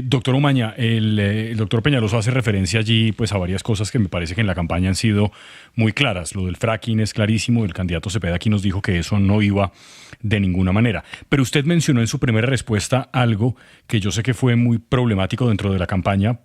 Doctor Umaña, el doctor Peñalosa hace referencia allí pues a varias cosas que me parece que en la campaña han sido muy claras. Lo del fracking es clarísimo, el candidato Cepeda aquí nos dijo que eso no iba de ninguna manera. Pero usted mencionó en su primera respuesta algo que yo sé que fue muy problemático dentro de la campaña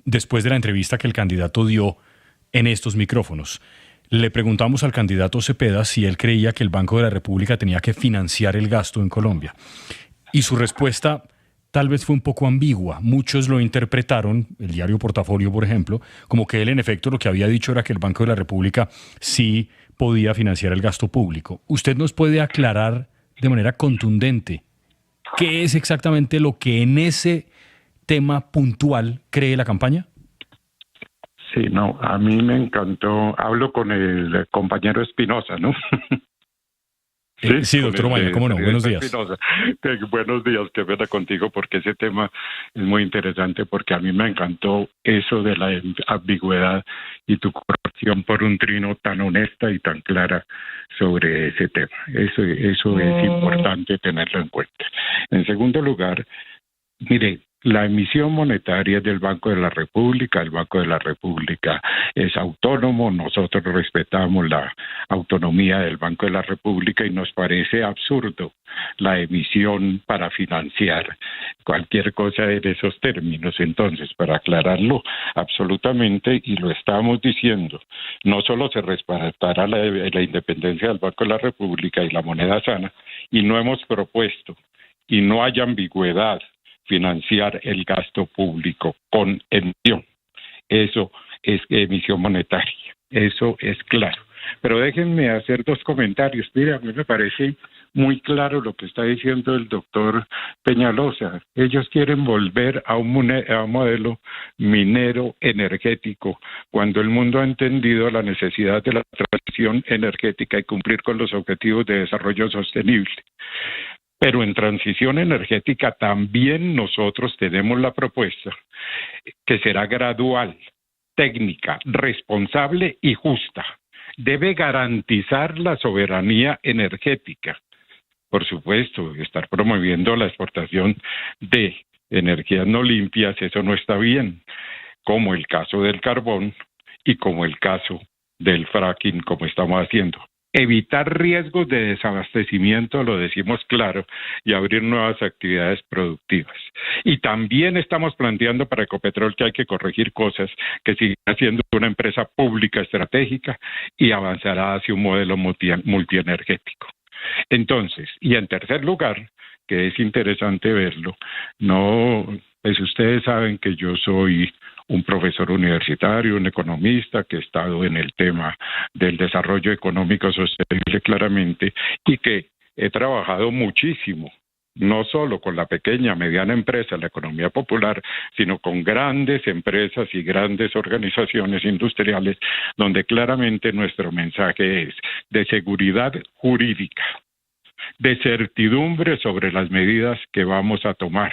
después de la entrevista que el candidato dio en estos micrófonos. Le preguntamos al candidato Cepeda si él creía que el Banco de la República tenía que financiar el gasto en Colombia. Y su respuesta tal vez fue un poco ambigua. Muchos lo interpretaron, el diario Portafolio, por ejemplo, como que él en efecto lo que había dicho era que el Banco de la República sí podía financiar el gasto público. ¿Usted nos puede aclarar de manera contundente qué es exactamente lo que en ese tema puntual cree la campaña? Sí, no, a mí me encantó. Hablo con el compañero Espinosa, ¿no? Sí, doctor Umaña, cómo no. Buenos días. Buenos días, qué pena contigo, porque ese tema es muy interesante, porque a mí me encantó eso de la ambigüedad y tu corrección por un trino tan honesta y tan clara sobre ese tema. Eso es importante tenerlo en cuenta. En segundo lugar, mire, la emisión monetaria del Banco de la República, el Banco de la República es autónomo, nosotros respetamos la autonomía del Banco de la República y nos parece absurdo la emisión para financiar cualquier cosa en esos términos. Entonces, para aclararlo absolutamente, y lo estamos diciendo, no solo se respetará la independencia del Banco de la República y la moneda sana, y no hemos propuesto, y no hay ambigüedad, financiar el gasto público con emisión. Eso es emisión monetaria. Eso es claro. Pero déjenme hacer dos comentarios. Mira, a mí me parece muy claro lo que está diciendo el doctor Peñalosa. Ellos quieren volver a un modelo minero energético, cuando el mundo ha entendido la necesidad de la transición energética y cumplir con los objetivos de desarrollo sostenible. Pero en transición energética también nosotros tenemos la propuesta que será gradual, técnica, responsable y justa. Debe garantizar la soberanía energética. Por supuesto, estar promoviendo la exportación de energías no limpias, eso no está bien, como el caso del carbón y como el caso del fracking, como estamos haciendo. Evitar riesgos de desabastecimiento, lo decimos claro, y abrir nuevas actividades productivas. Y también estamos planteando para Ecopetrol que hay que corregir cosas, que siga siendo una empresa pública estratégica y avanzará hacia un modelo multienergético. Entonces, y en tercer lugar, que es interesante verlo, pues ustedes saben que yo soy un profesor universitario, un economista que he estado en el tema del desarrollo económico sostenible claramente y que he trabajado muchísimo, no solo con la pequeña, mediana empresa, la economía popular, sino con grandes empresas y grandes organizaciones industriales, donde claramente nuestro mensaje es de seguridad jurídica, de certidumbre sobre las medidas que vamos a tomar,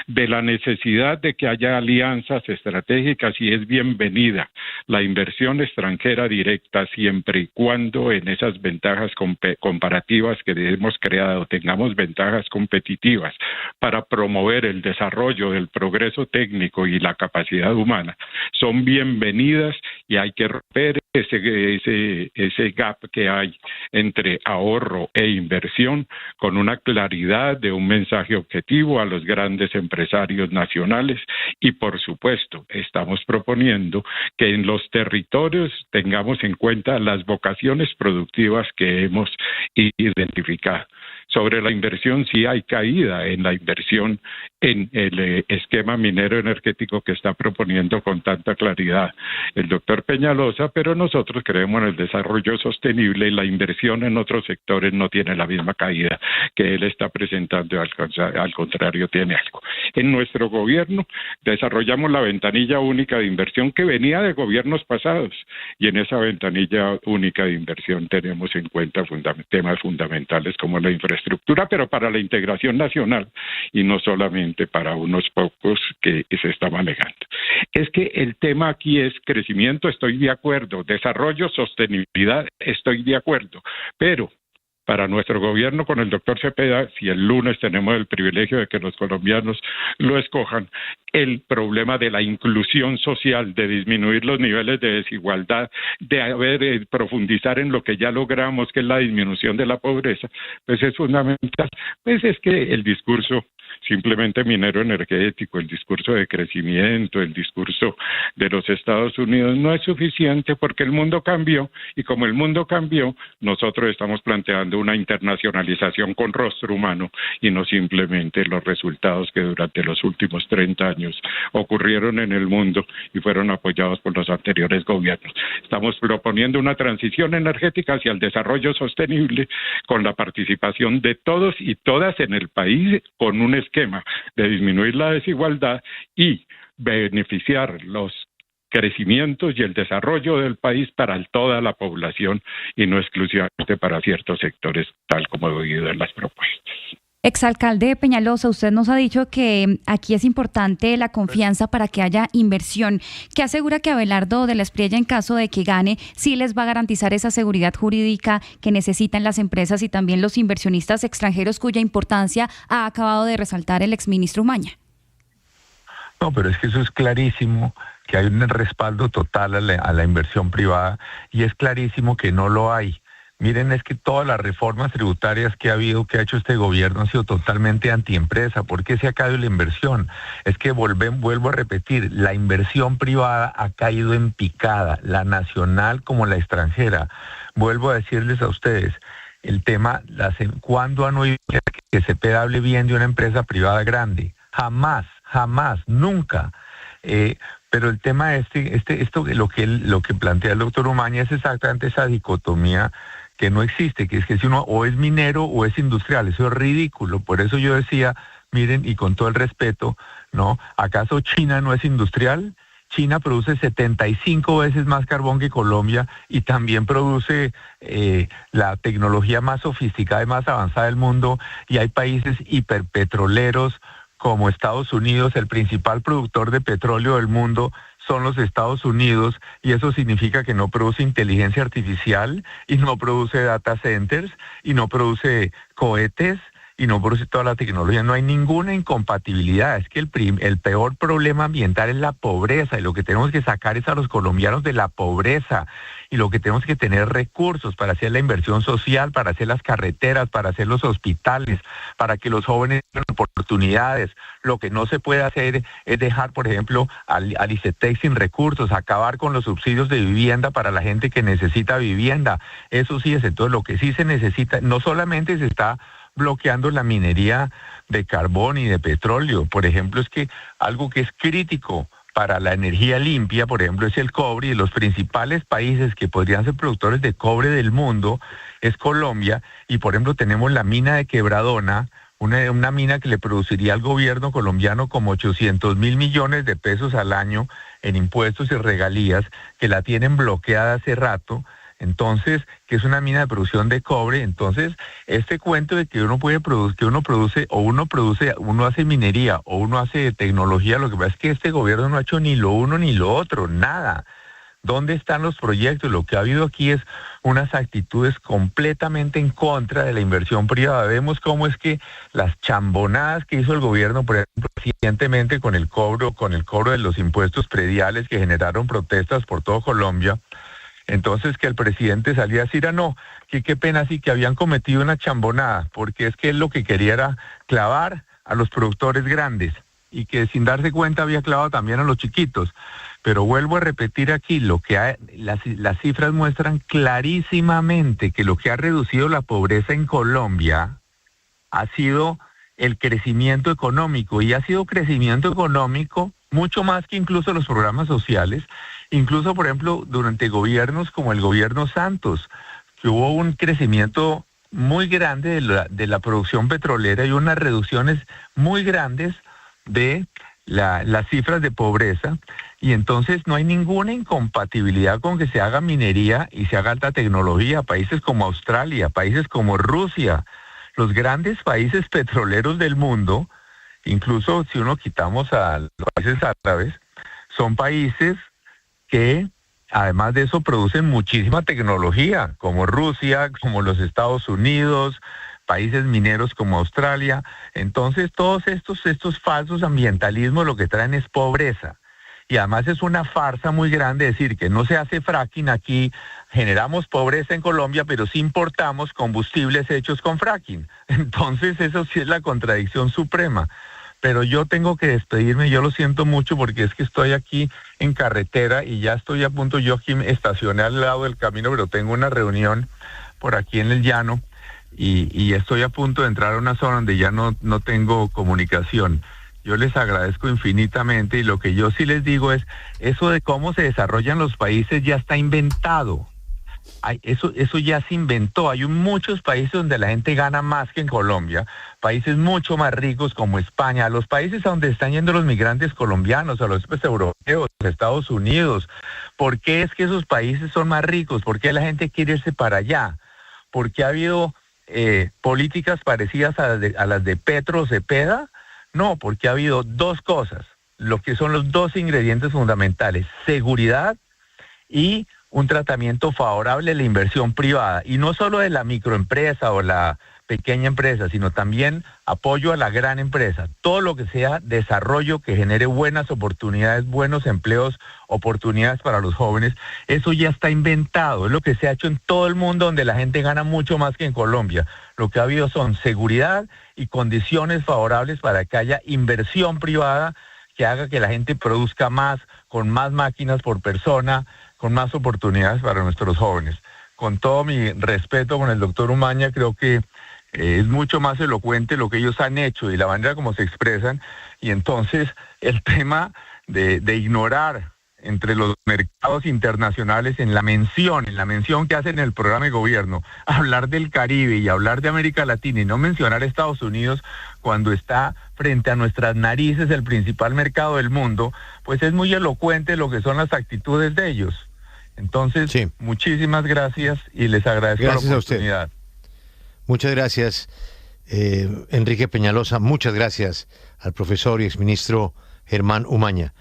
de la necesidad de que haya alianzas estratégicas, y es bienvenida la inversión extranjera directa siempre y cuando en esas ventajas comparativas que hemos creado tengamos ventajas competitivas para promover el desarrollo del progreso técnico y la capacidad humana. Son bienvenidas y hay que romper ese gap que hay entre ahorro e inversión con una claridad de un mensaje objetivo a los grandes empresarios nacionales, y por supuesto estamos proponiendo que en los territorios tengamos en cuenta las vocaciones productivas que hemos identificado. Sobre la inversión, sí hay caída en la inversión en el esquema minero energético que está proponiendo con tanta claridad el doctor Peñalosa, pero nosotros creemos en el desarrollo sostenible y la inversión en otros sectores no tiene la misma caída que él está presentando, al contrario tiene algo. En nuestro gobierno desarrollamos la ventanilla única de inversión que venía de gobiernos pasados, y en esa ventanilla única de inversión tenemos en cuenta temas fundamentales como la infraestructura, pero para la integración nacional y no solamente para unos pocos que se está manejando. Es que el tema aquí es crecimiento, estoy de acuerdo, desarrollo, sostenibilidad, estoy de acuerdo, pero para nuestro gobierno con el doctor Cepeda, si el lunes tenemos el privilegio de que los colombianos lo escojan, el problema de la inclusión social, de disminuir los niveles de desigualdad, de profundizar en lo que ya logramos, que es la disminución de la pobreza, pues es fundamental. Pues es que el discurso simplemente minero energético, el discurso de crecimiento, el discurso de los Estados Unidos no es suficiente porque el mundo cambió y como el mundo cambió, nosotros estamos planteando una internacionalización con rostro humano y no simplemente los resultados que durante los últimos 30 años ocurrieron en el mundo y fueron apoyados por los anteriores gobiernos. Estamos proponiendo una transición energética hacia el desarrollo sostenible con la participación de todos y todas en el país con un esquema de disminuir la desigualdad y beneficiar los crecimientos y el desarrollo del país para toda la población y no exclusivamente para ciertos sectores, tal como he oído en las propuestas. Exalcalde Peñalosa, usted nos ha dicho que aquí es importante la confianza para que haya inversión. ¿Qué asegura que Abelardo de la Espriella, en caso de que gane, sí les va a garantizar esa seguridad jurídica que necesitan las empresas y también los inversionistas extranjeros, cuya importancia ha acabado de resaltar el exministro Umaña? No, pero es que eso es clarísimo, que hay un respaldo total a la inversión privada y es clarísimo que no lo hay. Miren, es que todas las reformas tributarias que ha hecho este gobierno han sido totalmente antiempresa. ¿Por qué se ha caído la inversión? Es que vuelvo a repetir, la inversión privada ha caído en picada, la nacional como la extranjera. Vuelvo a decirles a ustedes, el tema, ¿cuándo han oído que Cepeda hable bien de una empresa privada grande? Jamás, nunca. Pero el tema lo que plantea el doctor Umaña es exactamente esa dicotomía que no existe, que es que si uno o es minero o es industrial, eso es ridículo. Por eso yo decía, miren, y con todo el respeto, ¿no? ¿Acaso China no es industrial? China produce 75 veces más carbón que Colombia y también produce la tecnología más sofisticada y más avanzada del mundo, y hay países hiperpetroleros como Estados Unidos. El principal productor de petróleo del mundo son los Estados Unidos, y eso significa que no produce inteligencia artificial y no produce data centers y no produce cohetes y no produce toda la tecnología. No hay ninguna incompatibilidad. Es que el peor problema ambiental es la pobreza, y lo que tenemos que sacar es a los colombianos de la pobreza, y lo que tenemos que tener recursos para hacer la inversión social, para hacer las carreteras, para hacer los hospitales, para que los jóvenes tengan oportunidades. Lo que no se puede hacer es dejar, por ejemplo, al ICETEX sin recursos, acabar con los subsidios de vivienda para la gente que necesita vivienda. Eso sí es. Entonces, lo que sí se necesita, no solamente se está bloqueando la minería de carbón y de petróleo, por ejemplo, es que algo que es crítico para la energía limpia, por ejemplo, es el cobre, y los principales países que podrían ser productores de cobre del mundo es Colombia, y por ejemplo tenemos la mina de Quebradona, una mina que le produciría al gobierno colombiano como 800 mil millones de pesos al año en impuestos y regalías, que la tienen bloqueada hace rato. Entonces, que es una mina de producción de cobre. Entonces, este cuento de que uno hace minería o uno hace tecnología, lo que pasa es que este gobierno no ha hecho ni lo uno ni lo otro, nada. ¿Dónde están los proyectos? Lo que ha habido aquí es unas actitudes completamente en contra de la inversión privada. Vemos cómo es que las chambonadas que hizo el gobierno, por ejemplo, recientemente con el cobro de los impuestos prediales que generaron protestas por todo Colombia. Entonces, que el presidente salía a decir, no, que qué pena, sí, que habían cometido una chambonada, porque es que él lo que quería era clavar a los productores grandes, y que sin darse cuenta había clavado también a los chiquitos. Pero vuelvo a repetir aquí, las cifras muestran clarísimamente que lo que ha reducido la pobreza en Colombia ha sido el crecimiento económico, y ha sido crecimiento económico mucho más que incluso los programas sociales. Incluso, por ejemplo, durante gobiernos como el gobierno Santos, que hubo un crecimiento muy grande de la producción petrolera y unas reducciones muy grandes de las cifras de pobreza, y entonces no hay ninguna incompatibilidad con que se haga minería y se haga alta tecnología. Países como Australia, países como Rusia, los grandes países petroleros del mundo, incluso si uno quitamos a los países árabes, son países que además de eso producen muchísima tecnología, como Rusia, como los Estados Unidos, países mineros como Australia. Entonces todos estos falsos ambientalismos lo que traen es pobreza. Y además es una farsa muy grande decir que no se hace fracking aquí, generamos pobreza en Colombia, pero sí importamos combustibles hechos con fracking. Entonces eso sí es la contradicción suprema. Pero yo tengo que despedirme, yo lo siento mucho porque es que estoy aquí en carretera y ya estoy a punto, yo aquí me estacioné al lado del camino, pero tengo una reunión por aquí en el llano y estoy a punto de entrar a una zona donde ya no tengo comunicación. Yo les agradezco infinitamente y lo que yo sí les digo es, eso de cómo se desarrollan los países ya está inventado. Eso ya se inventó. Hay muchos países donde la gente gana más que en Colombia, países mucho más ricos como España, los países a donde están yendo los migrantes colombianos, a los europeos, Estados Unidos. ¿Por qué es que esos países son más ricos? ¿Por qué la gente quiere irse para allá? ¿Porque ha habido políticas parecidas a las de Petro o Cepeda? No, porque ha habido dos cosas, lo que son los dos ingredientes fundamentales, seguridad y un tratamiento favorable a la inversión privada, y no solo de la microempresa o la pequeña empresa, sino también apoyo a la gran empresa. Todo lo que sea desarrollo que genere buenas oportunidades, buenos empleos, oportunidades para los jóvenes, eso ya está inventado, es lo que se ha hecho en todo el mundo donde la gente gana mucho más que en Colombia. Lo que ha habido son seguridad y condiciones favorables para que haya inversión privada que haga que la gente produzca más, con más máquinas por persona, con más oportunidades para nuestros jóvenes. Con todo mi respeto con el doctor Umaña, creo que es mucho más elocuente lo que ellos han hecho y la manera como se expresan, y entonces el tema de ignorar entre los mercados internacionales en la mención que hacen en el programa de gobierno, hablar del Caribe y hablar de América Latina y no mencionar Estados Unidos cuando está frente a nuestras narices el principal mercado del mundo, pues es muy elocuente lo que son las actitudes de ellos. Entonces, sí, muchísimas gracias y les agradezco la oportunidad. Muchas gracias, Enrique Peñalosa. Muchas gracias al profesor y exministro Germán Umaña.